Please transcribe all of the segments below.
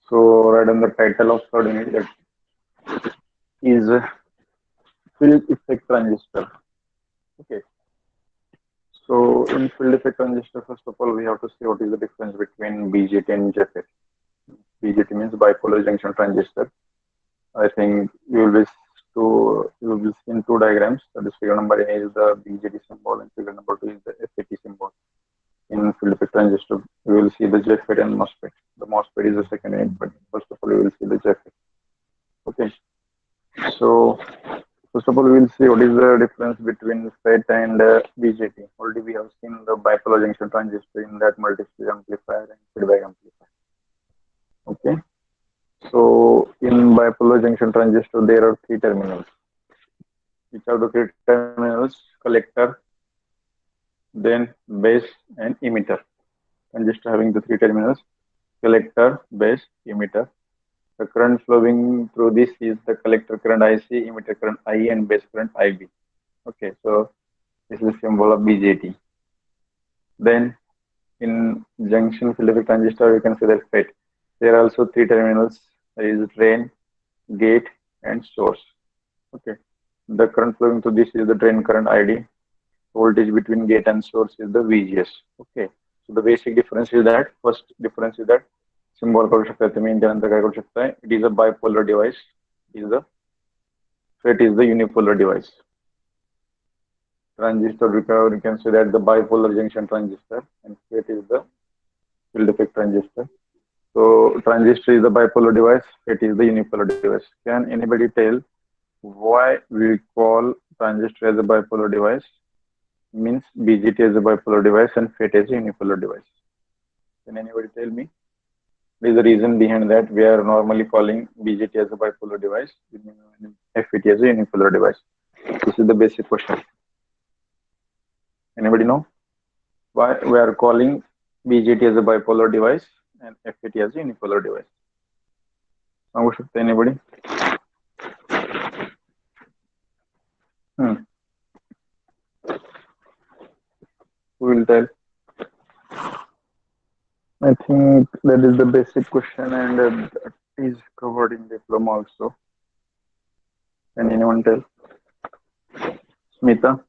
So right on the title of third unit that is field effect transistor. Okay. So in field effect transistor, first of all, we have to see what is the difference between BJT and JFET. BJT means bipolar junction transistor. I think you will be seeing two diagrams. That is figure number A is the BJT symbol and figure number 2 is the FET symbol. In field effect transistor, we will see the JFET and MOSFET. The MOSFET is the second unit, but first of all, we will see the JFET. Okay. So first of all, we will see what is the difference between FET and BJT. Already we have seen the bipolar junction transistor in that multi-stage amplifier and feedback amplifier. Okay. So in bipolar junction transistor, there are three terminals. Which are the three terminals? Collector, then base and emitter. Transistor having the three terminals: collector, base, emitter. The current flowing through this is the collector current IC, emitter current IE, and base current IB. Okay, so this is the symbol of BJT. Then in junction field effect transistor, you can see that FET. There are also three terminals. There is drain, gate, and source. Okay, the current flowing through this is the drain current ID. Voltage between gate and source is the VGS. Okay, so the basic difference is that first difference is that symbol करू शकता तुम्ही त्यानंतर काय करू शकता. It is a bipolar device. FET is the unipolar device. Transistor, you can say that the bipolar junction transistor, and FET is the field effect transistor. So transistor is the bipolar device, FET is the unipolar device. Can anybody tell why we call transistor as a bipolar device? Means BJT as a bipolar device and FET as a unipolar device. Can anybody tell me? There is a reason behind that. We are normally calling BJT as a bipolar device, FET as a unipolar device. This is the basic question. Anybody know why we are calling BJT as a bipolar device and FET as a unipolar device? Anybody? Who will tell? I think that is the basic question, and that is covered in diploma also. Can anyone tell? Smita?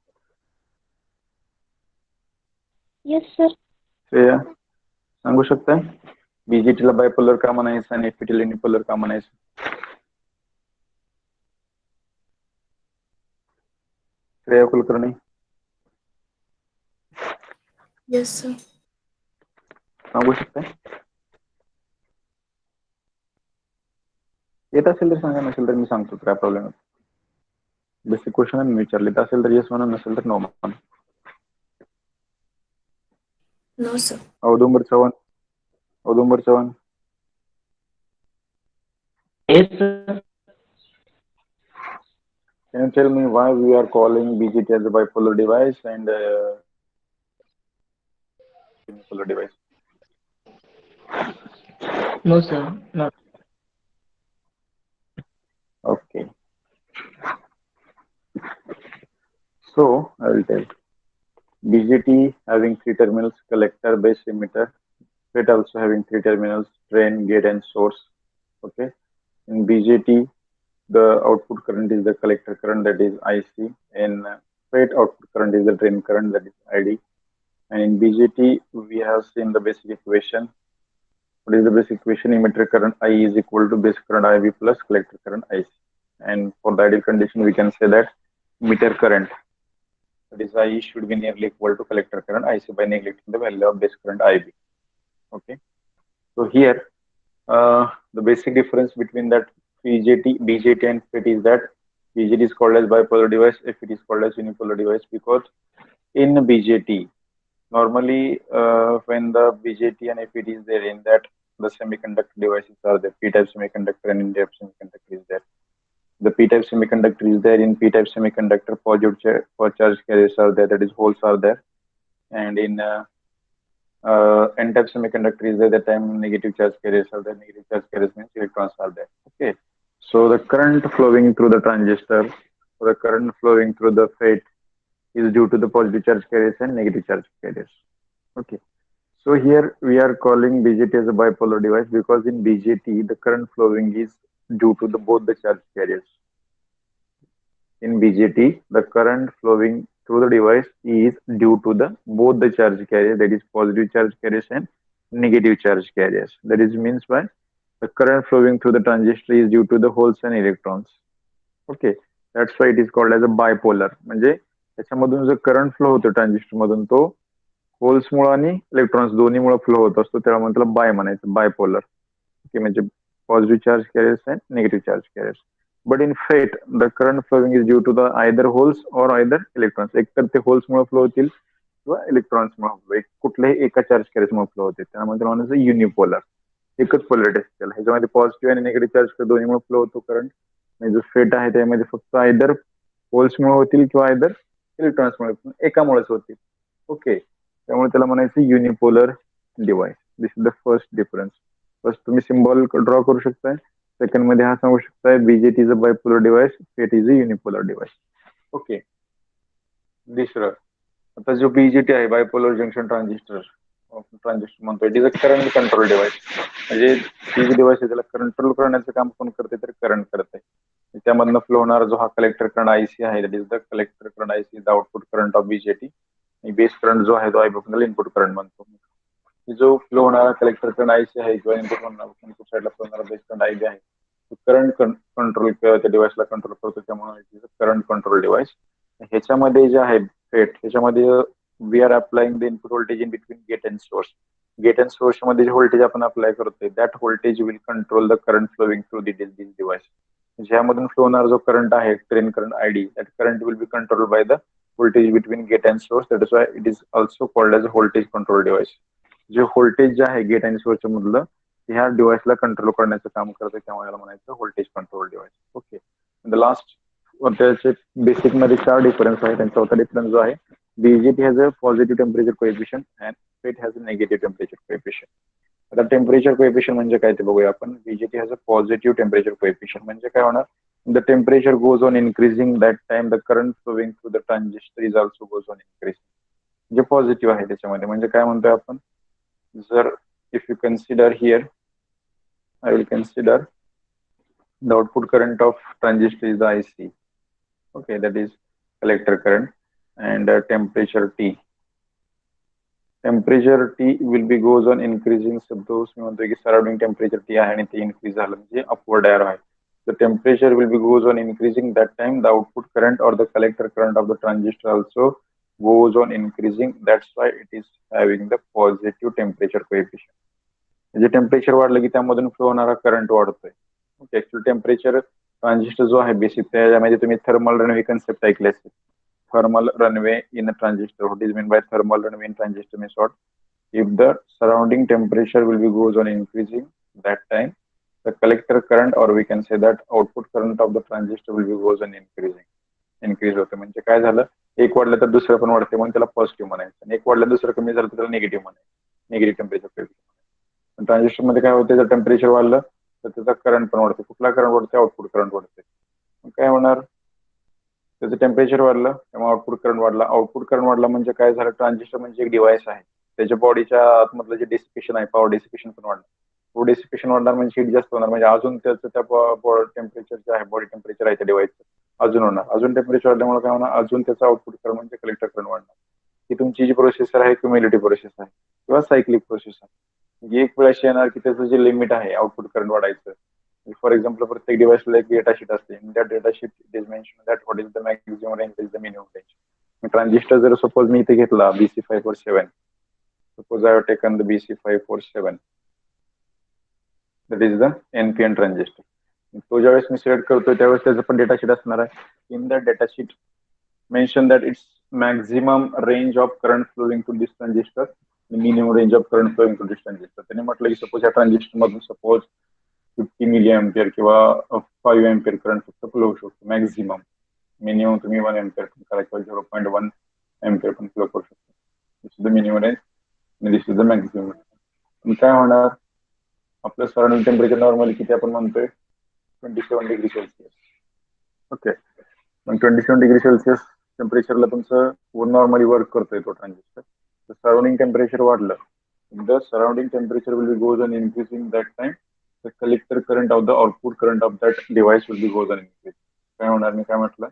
Yes, sir. Shreya सांगू शकताय BJT ला bipolar का म्हणायचं आणि FET ला unipolar का म्हणायचं? Shreya Kulkarni? Yes, sir. सांगू शकताय? येत असेल तर सांगा, नसेल तर मी सांगतो, काय प्रॉब्लेम आहे. बेसिक क्वेश्चन मी विचारले, असेल तर येस म्हणा, नसेल तर नो म्हणा. No, sir. Audumbar Chavan. Yes, sir. Can you tell me why we are calling BJT as a bipolar device and unipolar device? No, sir. No. Okay. So I will tell. BJT having three terminals: collector, base, emitter. FET also having three terminals: drain, gate, and source. Okay. In BJT, the output current is the collector current, that is IC. In FET, output current is the drain current, that is ID. And in BJT, we have seen the basic equation. What is the basic equation? Emitter current I is equal to base current IB plus collector current IC. And for the ideal condition, we can say that emitter current, that is IE, should be nearly equal to collector current IC by neglecting the value of base current IB. Okay. So here, the basic difference between that BJT and FET is that BJT is called as bipolar device, FET is called as unipolar device, because in BJT, normally when the BJT and FET is there, in that the semiconductor devices are there, P-type semiconductor and N-type semiconductor is there. The P-type semiconductor is there. In P-type semiconductor, positive charge carriers are there, that is holes are there. And in N-type semiconductor is there, that time negative charge carriers are there. Negative charge carriers means electrons are there. Okay. So the current flowing through the transistor, or the current flowing through the FET, is due to the positive charge carriers and negative charge carriers. Okay. So here we are calling BJT as a bipolar device because in BJT the current flowing is due to both the charge carriers. In BJT, the current flowing through the device is due to both the charge carriers, that is positive charge carriers and negative charge carriers. That is means by the current flowing through the transistor is due to the holes and electrons. Okay, that's why it is called as a bipolar. म्हणजे त्याच्यामधून जो current flow होतो transistor मधून तो holes मुळे आणि electrons दोन्ही मुळे फ्लो होत असतो, त्यामुळे त्याला बाय म्हणायचं, बायपोलर. ओके, म्हणजे positive charge carriers and negative charge carriers. But in FET the current flowing is due to the either holes or either electrons. एक तर ते होल्स मुळे फ्लो होतील किंवा इलेक्ट्रॉन्स मुळे, कुठल्याही एका चार्ज कॅरियर्स मुळे फ्लो होते, त्यामुळे त्याला म्हणायचं युनिपोलर. एकच पोलॅरिटी असते त्याला. ह्याच्यामध्ये पॉझिटिव्ह आणि निगेटिव्ह चार्ज दोन्हीमुळे फ्लो होतो करंट. म्हणजे जो फेट आहे त्यामध्ये फक्त आयदर होल्समुळे होतील किंवा आयदर इलेक्ट्रॉन्समुळे, एकामुळेच होतील. ओके, त्यामुळे त्याला म्हणायचं unipolar device. This is the first difference. First तुम्ही सिम्बॉल ड्रॉ करू शकताय, सेकंड मध्ये हा सांगू शकताय BJT is a bipolar device, FET is a unipolar device. Okay, दुसरं, आता जो बीजेटी आहे बायपोलर जंक्शन ट्रान्झिस्टर म्हणतो, it is a current control device. म्हणजे ती जी डिव्हाइस आहे त्याला कंट्रोल करण्याचं काम कोण करते तर करंट करते. त्यामधनं फ्लो होणारा जो हा कलेक्टर करंट आयसी आहे, that is the collector current IC, the output current of BJT. आणि बेस करंट जो आहे तो आयबी इनपुट करंट म्हणतो. जो फ्लो होणारा कलेक्टर करंट आयसी आहे किंवा इनपुट साईडला फ्लो होणारा बेस करंट आयबी आहे, करंट कंट्रोल त्या डिव्हाइसला कंट्रोल करतो, त्यामुळे it is a current control device. ह्याच्यामध्ये जे आहे फेट, ह्याच्यामध्ये we are applying the input voltage in between gate and source. Gate and source मध्ये जे व्होल्टेज आपण अप्लाय करतोय, that voltage will control the current flowing through this device. ज्यामधून flow होणार जो करंट आहे, drain current ID, that current will be control by the voltage between gate and source. That is why it is also called as voltage control device. जे voltage जे आहे gate and सोर्सच्या मधलं, ह्या डिव्हाइसला control करण्याचं काम करतं, त्यामुळे याला म्हणायचं voltage control device. Okay, the last, त्याचे बेसिक मध्ये 4 डिफरन्स आहे. त्यांचा चौथा डिफरन्स जो आहे, BJT has a positive temperature coefficient and FET has a negative temperature coefficient. आता टेम्परेचर कोएफिशियंट म्हणजे काय ते बघूया आपण. BJT has a positive temperature coefficient म्हणजे काय होणार, the temperature goes on increasing, that time the current flowing through the transistor is also goes on increasing. जे पॉझिटिव्ह आहे त्याच्यामध्ये, म्हणजे काय म्हणतोय आपण, जर if you consider here, I will consider the output current of transistor is the IC. Okay, that is collector current, and temperature T. Temperature T will be goes on increasing. Suppose we want to surrounding temperature T आहे आणि ते increase झालं म्हणजे upward arrow आहे. The temperature will be goes on increasing. That time the output current or the collector current of the transistor also goes on increasing. That's why it is having the positive temperature coefficient. म्हणजे temperature वाढलं की त्यामधून flow होणारा current वाढतोय. Okay, actually temperature transistor जो आहे basic, त्यामध्ये तुम्ही थर्मल रनवे कन्सेप्ट ऐकले असेल. Thermal runaway in a transistor, what is mean by thermal runaway in transistor means what, if the surrounding temperature will be goes on increasing, that time the collector current or we can say that output current of the transistor will be goes on increasing. Increase होतं म्हणजे काय झालं, एक वाढलं तर दुसरं पण वाढते, म्हणून त्याला पॉझिटिव्ह म्हणायचं, आणि एक वाढलं दुसरं कमी झालं तर त्याला निगेटिव्ह म्हणायचं, निगेटिव्ह टेम्परेचर. ट्रान्झिस्टर मध्ये काय होते, जर टेम्परेचर वाढलं तर त्याचा करंट पण वाढतो. कुठला करंट वाढते, आउटपुट करंट वाढते. मग काय होणार, त्याचं टेम्परेचर वाढलं त्यामुळे आउटपुट करंट वाढला. आउटपुट करंट वाढला म्हणजे काय झालं, ट्रान्झिस्टर म्हणजे एक डिव्हाइस आहे, त्याच्या बॉडीच्या आतमधलं जे डिसिपेशन आहे, पॉवर डिसिपेशन पण वाढलं. तो डिसिपेशन वाढणार म्हणजे हीट जास्त होणार, म्हणजे अजून त्याचं त्या टेम्परेचर जे आहे, बॉडी टेम्परेचर आहे त्या डिव्हाइसचं, अजून होणार. अजून टेम्परेचर वाढल्यामुळे काय होणार, अजून त्याचा आउटपुट करंट म्हणजे कलेक्टर करंट वाढणार. ही तुमची जी प्रोसेसर आहे, क्युम्युलेटिव्ह प्रोसेस आहे किंवा सायक्लिक प्रोसेस आहे. एक वेळ अशी येणार की त्याचं जे लिमिट आहे आउटपुट करंट वाढायचं. फॉर एक्झाम्पल, प्रत्येक डिव्हाइसला एक डेटा शीट असते. त्या data sheet it is mention that what is the maximum range, is the minimum range. Transistor जर सपोज मी इथे घेतला BC547, suppose I have taken the BC547, that is the NPN transistor. तो ज्यावेळेस मी select करतो त्यावेळेस त्याचं पण डेटा शीट असणार आहे. In that data sheet mention that its maximum range of current flowing to this transistor, minimum range of current flowing to this transistor. त्याने म्हटलं की सपोज या ट्रान्झिस्टर मधून सपोज 50 मिली एम्पियर किंवा 5 एम्पियर करंट फक्त flow होऊ शकतो maximum. Minimum तुम्ही 1 एम्पियर पण करा किंवा 0.1 एम्पियर पण फ्लो करू शकतो. दिस इज द मिनिमम रेंज आणि दिस इज द मॅक्झिमम. काय होणार, आपलं सराउंडिंग टेम्परेचर नॉर्मली किती आपण म्हणतोय, 27 डिग्री सेल्सिअस. ओके, मग 27 डिग्री सेल्सिअस टेम्परेचरला तुमचं नॉर्मली वर्क करतोय तो ट्रान्झिस्टर. सराउंडिंग टेम्परेचर वाढलं If the surrounding temperature will be goes on increasing, that time the collector current of the output current of that device will be goes on increase. काय होणार मी काय म्हटलं,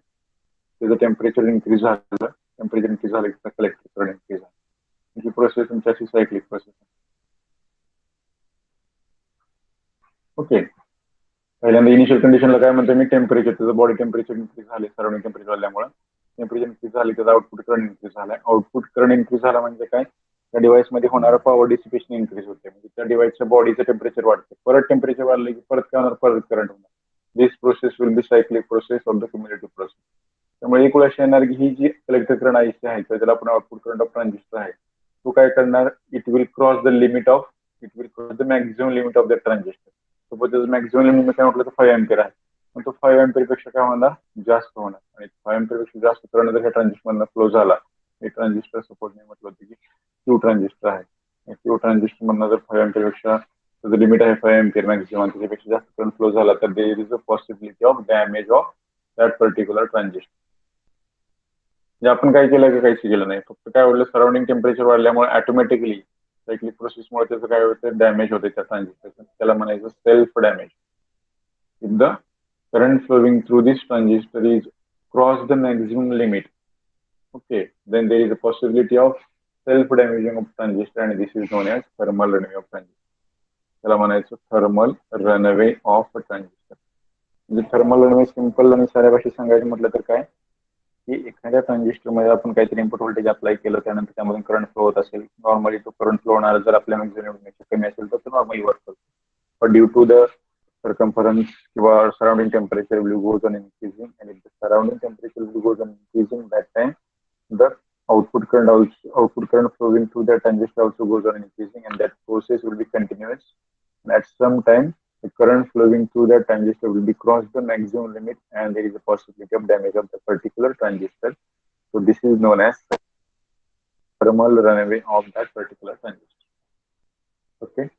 त्याचं temperature increase झालं, temperature increase झालं की collector current increase झालं. ही process तुमची अशी सायक्लिक प्रोसेस आहे. ओके, पहिल्यांदा इनिशियल कंडिशनला काय म्हणतो मी, टेम्परेचर, त्याचं बॉडी टेम्परेचर इन्क्रीज झाले सराउंडिंग टेम्परेचर वाढल्यामुळे, टेम्परेचर इन्क्रीज झाले, त्याचा आउटपुट करंट इन्क्रीज झाला. आउटपुट करंट इन्क्रीज झाला म्हणजे काय, त्या डिव्हाइसमध्ये होणारा पॉवर डिसिपेशन इन्क्रीज होते, म्हणजे त्या डिव्हाइसच्या बॉडीचं टेम्परेचर वाढते. परत टेम्परेचर वाढलं की परत काय होणार, परत करंट होणार. This process will be cyclic process of the cumulative process. त्यामुळे एक वेळ अशी येणार की ही जी कलेक्टर करंट आयसी आहे, त्याला आपण आउटपुट करंट ऑफ ट्रान्झिस्टर आहे, तो काय करणार, it will cross the limit of, it will cross the maximum limit of the transistor. Suppose त्याचं मॅक्झिमम लिमिट काय म्हटलं तर 5 अँपियर आहे, पण तो 5 अँपियर पेक्षा काय होणार, जास्त होणार. आणि 5 अँपियर पेक्षा जास्त करंट जर ह्या ट्रान्झिस्टरमधनं फ्लो झाला, हे ट्रान्झिस्टर सपोज मी म्हटलं होतं की क्यू ट्रान्झिस्टर आहे, क्यू ट्रान्झिस्टर मधनं जर 5 अँपियर पेक्षा त्याचं लिमिट आहे 5 अँपियर मॅक्झिमम, त्याच्यापेक्षा जास्त करंट फ्लो झाला तर there is a possibility of damage of that particular transistor. म्हणजे आपण काय केलं की काहीच केलं नाही, फक्त काय वाढलं, सराउंडिंग टेम्परेचर वाढल्यामुळे ऑटोमॅटिकली सायक्लिक प्रोसेसमुळे त्याचं काय होतं, डॅमेज होते त्या ट्रान्झिस्टरचं, त्याला म्हणायचं self damage. If the current flowing through this transistor is cross the maximum limit, okay, then there is a possibility of self-damaging of transistor, and this is known as thermal runaway of transistor. त्याला म्हणायचं thermal runaway of transistor. म्हणजे thermal runaway simple आणि साऱ्या भाषेत सांगायचं म्हटलं तर काय, की एखाद्या ट्रान्झिस्टर मध्ये आपण काहीतरी इनपुट व्होल्टेज अप्लाय केलं, त्यानंतर त्यामधून करंट फ्लो होत असेल, नॉर्मली तो करंट फ्लो होणार जर आपल्या मॅक्झिमम कमी असेल तर तो नॉर्मली वर्क करतो. पण due to the circumference or surrounding temperature will goes on increasing, and if the surrounding temperature will goes on increasing, that time the output current flowing through the transistor also goes on increasing, and that process will be continuous. And at some time the current flowing through that transistor will be crossed the maximum limit, and there is a possibility of damage of the particular transistor. So this is known as thermal runaway of that particular transistor. Okay.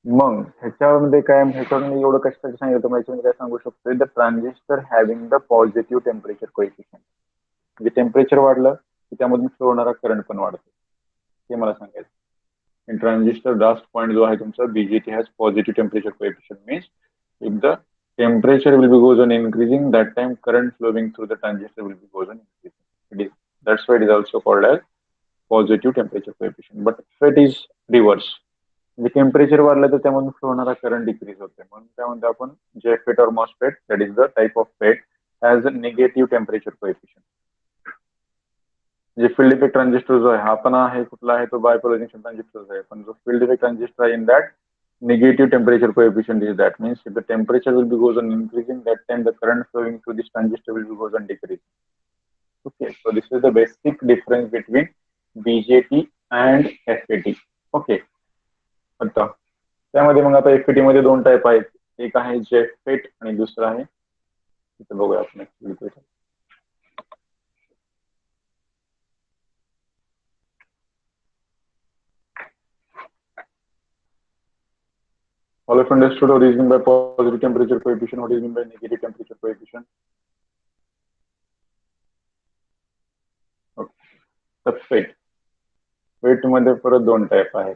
मग ह्याच्यामध्ये काय, ह्याच्यामध्ये एवढं कशासाठी सांगितलं, याच्यामध्ये काय सांगू शकतो, the transistor having the positive temperature coefficient. म्हणजे टेम्परेचर वाढलं की त्यामधून फ्लो होणारा करंट पण वाढतो, हे मला सांगायचं. इन ट्रान्झिस्टर लास्ट पॉईंट जो आहे तुमचा, BJT has positive temperature coefficient, means if the temperature will be goes on increasing, that time current flowing through the transistor will be goes on increasing. That's why it is also called as positive temperature coefficient. But if it is reverse, म्हणजे temperature वाढलं तर त्यामधून flow होणारा current decrease होते, म्हणून काय म्हणतो आपण, जेफेट और MOSFET, that is the type of फेट हॅज निगेटिव्ह टेम्परेचर कोएफिशियंट. जे फील्ड इफेक्ट ट्रान्झिस्टर जो आहे हा पण आहे, कुठला आहे तो, बायपोलर जंक्शन ट्रान्झिस्टर आहे, पण जो फील्ड इफेक्ट ट्रान्झिस्टर आहे in that negative temperature coefficient is, that means if the temperature will be goes on increasing, that time the current flowing through this transistor will be goes on decreasing. Okay, so this is the basic difference between BJT and FET. Okay, आता त्यामध्ये मग आता FET मध्ये दोन type आहेत, एक आहे JFET आणि दुसरा आहे, इथे बघूया आपण. All of understood what is meant by positive temperature coefficient, what is meant by negative temperature coefficient? Okay. तर FET मध्ये परत दोन टाइप आहेत.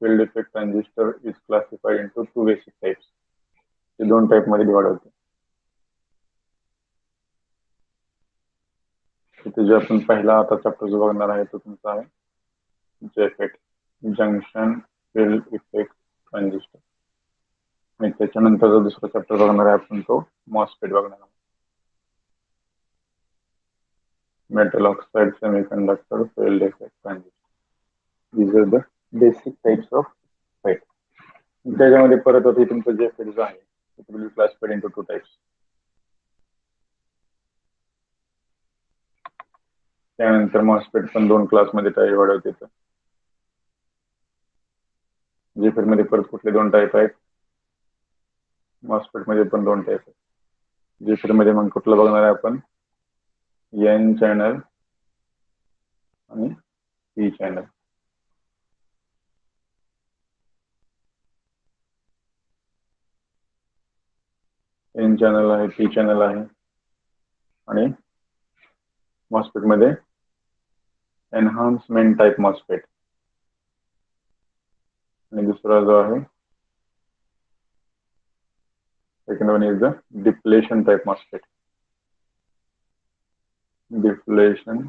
Field effect transistor is classified into two basic types. ते दोन टाइप मध्ये डिवाइड होते. इथे जे आपण पहिला आता चॅप्टर जो बघणार आहे तो तुमचा आहे JFET, junction field effect transistor. आणि त्याच्यानंतर दुसरा चॅप्टर बघणार आहे आपण तो मॉसफेट बघणार आहोत. Metal oxide semiconductor field effect transistor, these are the basic types of FET. त्याच्यामध्ये परत आता तुमचं जे FET जो आहे it will be classified into two types. त्यानंतर मॉसफेट पण दोन क्लास मध्ये डिवाइड होते. जेफेट मध्ये परत कुठले दोन टाइप आहेत, मॉसफेट मध्ये पण दोन टाइप आहेत. जेफेट मध्ये मग कुठलं बघणार आहे आपण, एन चॅनल आणि पी चॅनल. एन चॅनल आहे, पी चॅनल आहे, आणि मॉसफेट मध्ये एनहान्समेंट टाइप मॉसफेट. आणि दुसरा जो आहे second one is the depletion type MOSFET. Depletion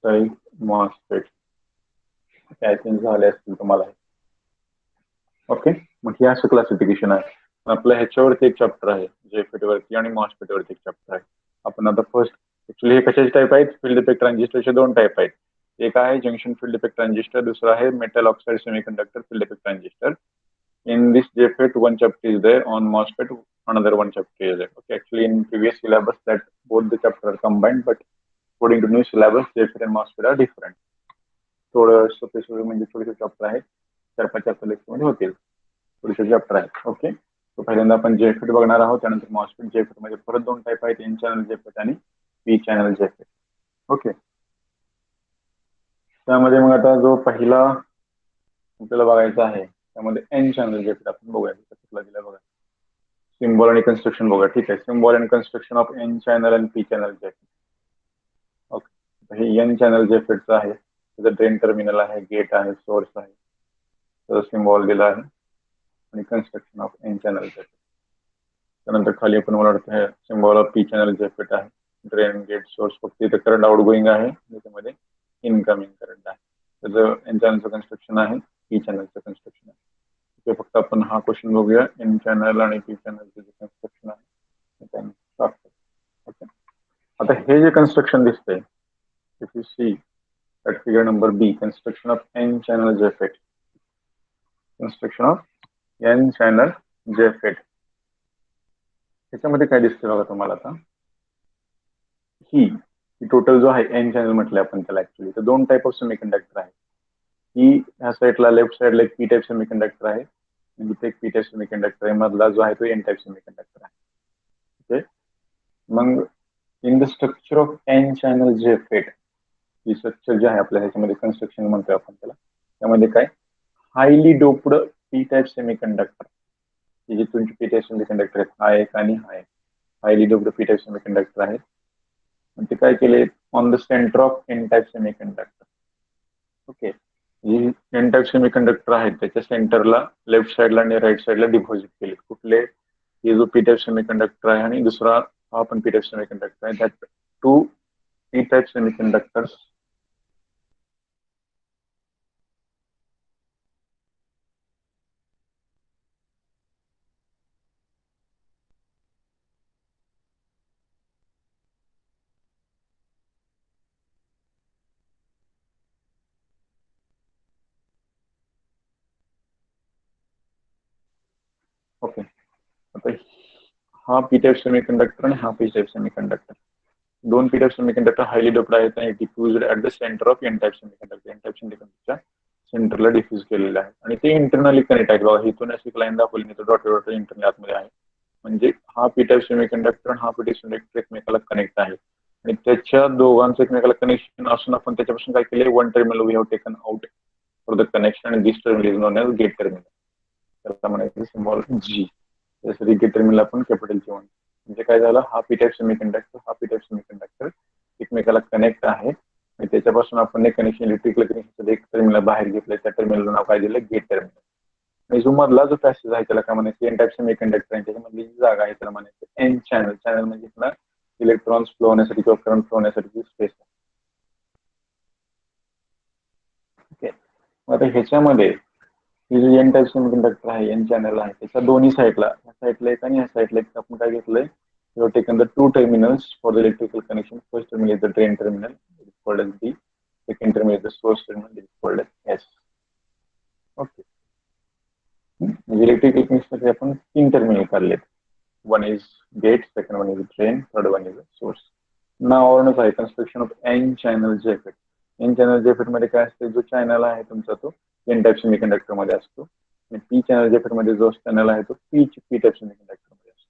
type MOSFET काय चेंज झाले असतील तुम्हाला. ओके, मग हे असं क्लासिफिकेशन आहे. आपल्या ह्याच्यावरती एक चॅप्टर आहे जेफेट वरती आणि मॉस्फेट वरती एक चॅप्टर आहे. आपण आता फर्स्ट ऍक्च्युली हे कशाचे टाईप आहेत, फील्ड इफेक्ट ट्रान्झिस्टरचे दोन टाईप आहेत. एक आहे जंक्शन फील्ड इफेक्ट ट्रान्झिस्टर, दुसरा आहे metal oxide semiconductor field effect transistor. In this JFET, one chapter is there. On MOSFET, another one chapter is there. Okay, actually in previous syllabus that both the chapter are combined, but according to new syllabus, JFET and MOSFET are different. थोडं सोपे म्हणजे थोडेसे chapter आहेत, 4-5 chapter lecture मध्ये होतील, थोडेसे chapter आहेत. Okay, तो पहिल्यांदा आपण जेफेट बघणार आहोत, त्यानंतर मॉस्फेट. जेफेट मध्ये परत दोन टाईप आहेत, एन चॅनल जेफेट आणि पी चॅनल जेफेट. ओके, त्यामध्ये मग आता जो पहिला आपल्याला बघायचा आहे त्यामध्ये एन चॅनल जेफेट आपण बघूया. कुठला दिला बघा, सिम्बॉल आणि कन्स्ट्रक्शन बघा. ठीक आहे, symbol and construction of N channel आणि पी चॅनल जेफेट. ओके, हे एन चॅनल जेफेटचं आहे. त्याचं ड्रेन टर्मिनल आहे, गेट आहे, सोर्स आहे, त्याचा सिम्बॉल दिला आहे आणि construction of N channel JFET. त्यानंतर खाली आपण मला वाटतं symbol of P channel JFET आहे. ड्रेन, गेट, सोर्स, फक्त इथं करंट आउट गोईंग आहे, त्याच्यामध्ये इनकमिंग करंट आहे. त्याचं एन चॅनलचं कन्स्ट्रक्शन आहे, पी चॅनलचं कन्स्ट्रक्शन आहे. ते फक्त आपण हा क्वेश्चन बघूया, एन चॅनल आणि पी चॅनलचं जे कन्स्ट्रक्शन आहे. ओके, आता हे जे कन्स्ट्रक्शन दिसतंय, if you see at figure number B, construction of n channel JFET. Construction of n channel JFET. त्याच्यामध्ये काय दिसते बघा तुम्हाला आता, ही टोटल जो आहे एन चॅनल म्हटलं आपण त्याला, ऍक्च्युली तर दोन टाईप ऑफ सेमीकंडक्टर आहे. ही ह्या साईडला लेफ्ट साईडला एक पी टाईप सेमीकंडक्टर आहे आणि इथे एक पी टाईप सेमीकंडक्टर आहे. मधला जो आहे तो एन टाईप सेमीकंडक्टर आहे. ओके, मग in the structure of N channel JFET, ही स्ट्रक्चर जे आहे आपल्या ह्याच्यामध्ये कन्स्ट्रक्शन म्हणतोय आपण त्याला, त्यामध्ये काय highly doped P type semiconductor, जे तुमचे पी टाईप सेमीकंडक्टर आहेत, हा एक आणि हा एक highly doped P type semiconductor आहेत. ते काय केले, on the centre of N type semiconductor. Okay, जी एन टाईप सेमीकंडक्टर आहेत त्याच्या सेंटरला लेफ्ट साईडला आणि राईट साईडला डिपॉझिट केले. कुठले, हे जो पी टाईप सेमीकंडक्टर आहे आणि दुसरा हा पण पी टाईप सेमीकंडक्टर आहे. That two P type semiconductors okay, आता हा पी टाईप सेमीकंडक्टर आणि हा पी टाईप सेमीकंडक्टर, दोन P type semiconductor highly doped आहेत आणि diffused at the centre of N type semiconductor. N type सेमीकंडक्टरच्या सेंटरला डिफ्यूज केलेलं आहे आणि ते इंटरनली कनेक्ट आहे. बघा, इथून अशी लाईन दाखवली नाही तर डॉट इंटरनल आतमध्ये आहे. म्हणजे हा पी टाईप सेमीकंडक्टर आणि हा पी टाईप सेमीकंडक्टर एकमेकाला कनेक्ट आहे आणि त्याच्या दोघांचं एकमेकाला कनेक्शन असून आपण त्याच्यापासून काय केले, one terminal we have taken out for the connection आणि this terminal is known as gate terminal. त्याला म्हणायचं सिम्बॉल जी. त्यासाठी गेट टर्मिनल आपण कॅपिटल G1. म्हणजे काय झालं, हा पी टाईप सेमीकंडक्टर हा पी टाईप सेमीकंडक्टर एकमेकाला कनेक्ट आहे आणि त्याच्यापासून आपण एक कनेक्शन, इलेक्ट्रिकल कनेक्शन एक टर्मिनल बाहेर घेतलं, त्या टर्मिनलचं नाव काय दिलं, गेट टर्मिनल. आणि जो मधला जो पॅसेज आहे त्याला काय म्हणायचं, एन टाईप सेमीकंडक्टर, त्याच्यामधली जी जागा आहे त्याला म्हणायचं एन चॅनल. चॅनल म्हणजे त्याला इलेक्ट्रॉन्स फ्लो होण्यासाठी किंवा करंट फ्लो होण्यासाठी स्पेस आहे. ओके, मग आता ह्याच्यामध्ये ही जी एन टाईप सेमीकंडक्टर आहे, एन चॅनल आहे, त्याच्या दोन्ही साईडला, ह्या साईडला एक आणि ह्या साईडला एक, आपण काय घेतलंय, we have taken the two terminals for the electrical connection. First terminal is the drain terminal, it is called as D. Second terminal is the source terminal, it is called as S. Okay. Electrical connection आपण तीन terminal काढलेत. One is gate, second one is drain, third one is the source. Now आहे construction of N channel JFET. N channel JFET मध्ये काय असते, जो channel आहे तुमचा तो N टाईप सेमीकंडक्टर मध्ये असतो आणि P चॅनल JFET मध्ये जो चॅनल आहे तो P टाईप सेमीकंडक्टर मध्ये असतो.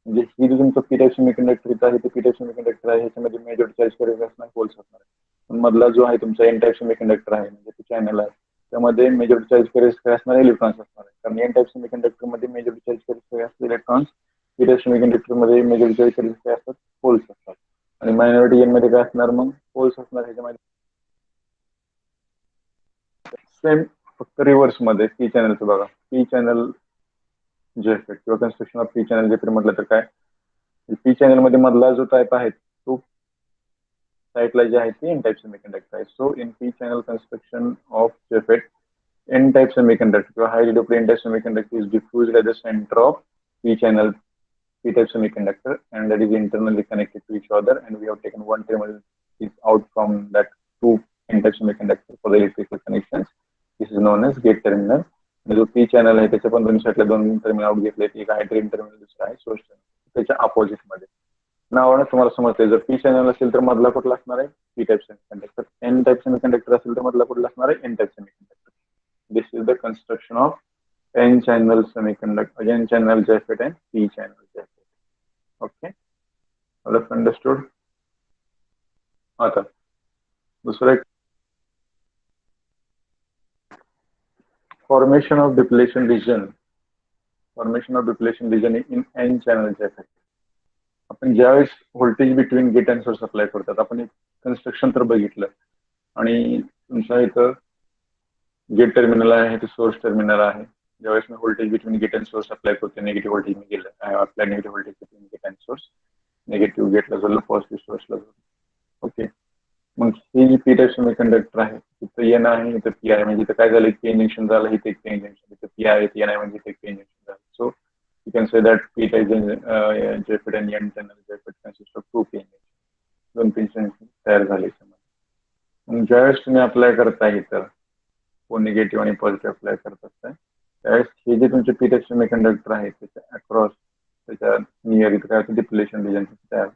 म्हणजे ही जो तुमचं पी टाईप सेमीकंडक्टर इथं आहे, ते पी टाईप सेमीकंडक्टर आहे, ह्याच्यामध्ये मेजर चार्ज करायचं असणार, होल्स असणार आहे. मधला जो आहे तुमचा एन टाईप सेमीकंडक्टर आहे, म्हणजे तो चॅनल आहे, त्यामध्ये मेजर चार्ज करायचं असणार इलेक्ट्रॉन्स असणार आहे. कारण एन टाईप सेमीकंडक्टर मध्ये मेजर चार्ज करायचे असतात इलेक्ट्रॉन्स, पी टाईप सेमीकंडक्टर मध्ये मेजर चार्ज करायचे असतात होल्स असतात. आणि मायनॉरिटी एन मध्ये काय असणार, मग होल्स असणार. ह्याच्यामध्ये सेम फक्त रिव्हर्स मध्ये पी चॅनलचं बघा. पी चॅनल जेफेट किंवा construction of P channel JFET म्हटलं तर काय, पी चॅनल मध्ये मधला जो टाईप आहे तो साईटला जे आहे ते एन टाईप सेमीकंडक्टर आहे. So in P channel construction of JFET N type semiconductor or highly doped N type semiconductor is diffused at the center of P channel P type semiconductor, and that is internally connected to each other, and we have taken one terminal is out from that two N type semiconductor for the electrical connections. This is known as gate terminal. आणि जो P channel आहे त्याच्या पण दोन्ही साईडला दोन terminal out घेतले, एक आहे ड्रेन टर्मिनल, दुसरा आहे सोर्स टर्मिनल. त्याच्या अपोजिट मध्ये नावाने तुम्हाला समजते, जर पी चॅनल असेल तर मधला कुठला असणार आहे P type semiconductor, N type semiconductor असेल तर मधला कुठला असणार आहे N type semiconductor. This is the construction of N-channel semiconductor, N-channel JFET and P-channel JFET. Okay, all of understood? आता दुसरा formation of depletion region. Formation of depletion region in N-channel JFET. आपण ज्यावेळेस voltage between gate and source apply करतात, आपण एक construction तर बघितलं, आणि तुमच्या इथं गेट टर्मिनल आहे ते सोर्स टर्मिनल आहे. ज्यावेळेस मी voltage between gate and source apply करतो, निगेटिव्ह व्होल्टेज मी गेलं, apply negative voltage between gate and source, negative गेटला जोडलं, पॉझिटिव्ह सोर्सला जोडलं. ओके, मग ही जी पी टाईप सेमीकंडक्टर आहे तिथं एन आहे, इथं पी आहे, म्हणजे इथं काय झालं, पी इंजेक्शन झालं, इथे एक पी इंजेक्शन, इथं पी आहे, एन आहे, म्हणजे इथे एक पी इंजेक्शन झालं. So you can say that P type JFET आणि N channel JFET consist of two P injection, दोन पी इंजेक्शन तयार झाले. मग ज्यावेळेस तुम्ही अप्लाय करताय इथं निगेटिव्ह आणि पॉझिटिव्ह अप्लाय करत असताय, त्यावेळेस हे जे तुमचे पी टाईप सेमीकंडक्टर आहे त्याच्या अक्रॉस, त्याच्या नियर इथं काय होतं, डिप्लेशन रिजन तयार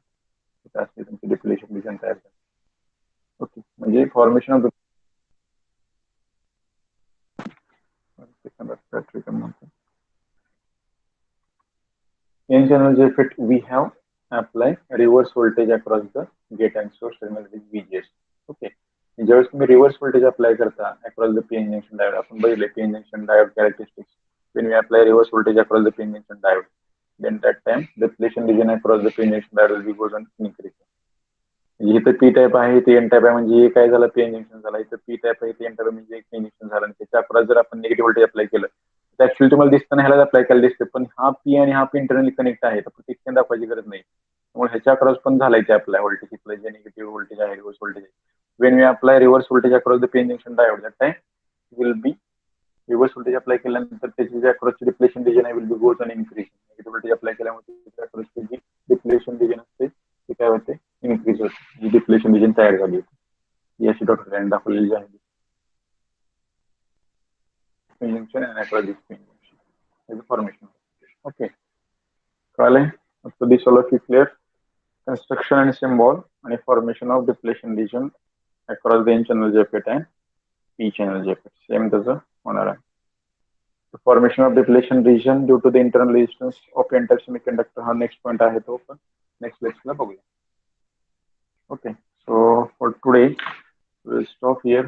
असते, तुमचे डिप्लेशन रिजन तयार झाले. ओके, म्हणजे formation of N-channel JFET, we have applied reverse voltage across the gate and source terminal with VGS. Okay, ज्यावेळेस तुम्ही रिव्हर्स व्होल्टेज अप्लाय करता across the P junction diode, आपण बघितले P junction diode characteristics, when we apply reverse voltage across the p junction diode, then that time the depletion region across the p junction diode will be goes on increasing. इथे P type आहे, ते N type आहे, म्हणजे हे काय झालं, P injection झालं. इथं पी टाईप आहे, ते एन टाईप म्हणजे एक इंजेक्शन झालं, आणि त्याच्या अक्रॉस जर आपण निगेटिव्ह व्होल्टेज अप्लाय केलं तर ऍक्च्युअली तुम्हाला दिसताना ह्याला अप्लाय केलं दिसते, पण हा पी आणि हा पी इंटरनली कनेक्ट आहे, तर प्रत्येक दाखवायची गरज नाही. त्यामुळे ह्याच्या अक्रॉस पण झालाय ते अप्लाय व्होल्टेज, इथलं जे निगेटिव्ह व्होल्टेज आहे, रिव्हर्स व्होल्टेज आहे. when we apply reverse voltage across the p junction diode, that time will be reverse voltage apply केल्यानंतर त्याची जे अक्रॉसची डिप्लेशन रिजन आहे will be goes on increase. Negative voltage apply केल्यामुळे त्याच्या अक्रॉसची जी depletion region असते ते काय होते, इन्क्रीज होते. जी डिप्लेशन रिजन तयार झाली होती, याची डॉक्टर दाखवलेली आहे. Junction and across this junction is the formation. Okay, कळले? So this all of you clear? Construction and symbol and formation of depletion region across the N-channel JFET and P-channel JFET. Same तसं होणार आहे. The formation of depletion region due to the internal resistance of N-type semiconductor हा next point आहे, तो पण next lecture ला बघूया. Okay, so for today we'll stop here.